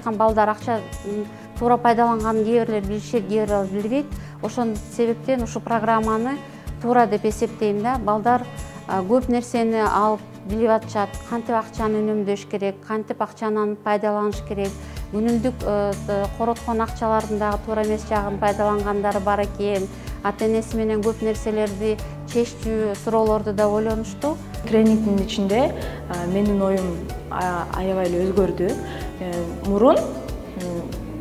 жаткан балдар акча туура пайдаланганын кээ бирлер билишет, кээ бирлер билбейт. Ошон себептен ушу программаны туура деп эсептейм да. Балдар көп нерсени алып билип атышат, кантип акчаны үнөмдөш керек, кантип акчаны пайдаланыш керек, күнүмдүк короткон акчалардын дагы туура эмес жагын пайдалангандары бар экен. Ата-энеси менен көп нерселерди чечүү суроолорду да ойлонушту. Тренингдин ичинде менин оюм аябай эле өзгөрдү. Мурун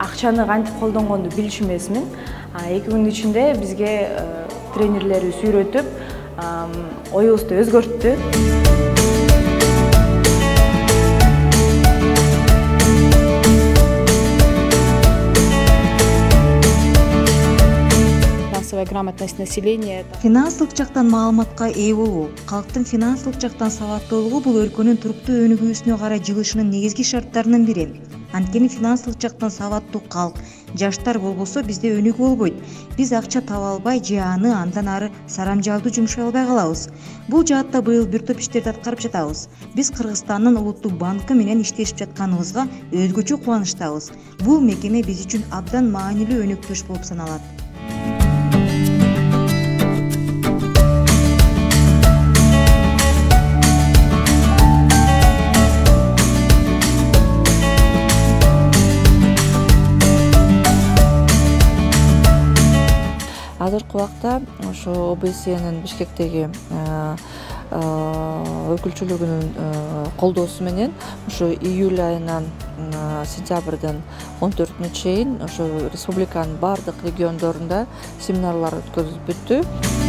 акчаны кантип колдонгонду билчү эмесмин. 2 күндүн ичинде бизге тренерлерибиз үйрөтүп, оюбузду өзгөрттү. Грамотность населения. Финансылык жактан маалыматка ээ болуу, калктын финансылык жактан сабаттуулугу бул өлкөнүн туруктуу өнүгүүсүнө карай жылышынын негизги шарттарынын бири. Анткени финансылык жактан сабаттуу калк, жаштар болбосо бизде өнүгүү болбойт. Биз акча таба албай же аны андан ары сарамжалдуу жумшай албай калабыз. Бул жаатта быйыл бир топ иштерди аткарып жатабыз. Биз Кыргызстандын улуттук банкы менен иштешип жатканыбызга өзгөчө кубанычтабыз. Бул мекеме биз үчүн абдан маанилүү өнөктөш болуп саналат. Азыркы убакта ошо ОБСЕнин Бишкектеги өкүлчүлүгүнүн колдоосу менен ошо июль айынан сентябрдын 14-үнө чейин ошо республиканын бардык региондорунда семинарлар өткөрүлүп бүттү.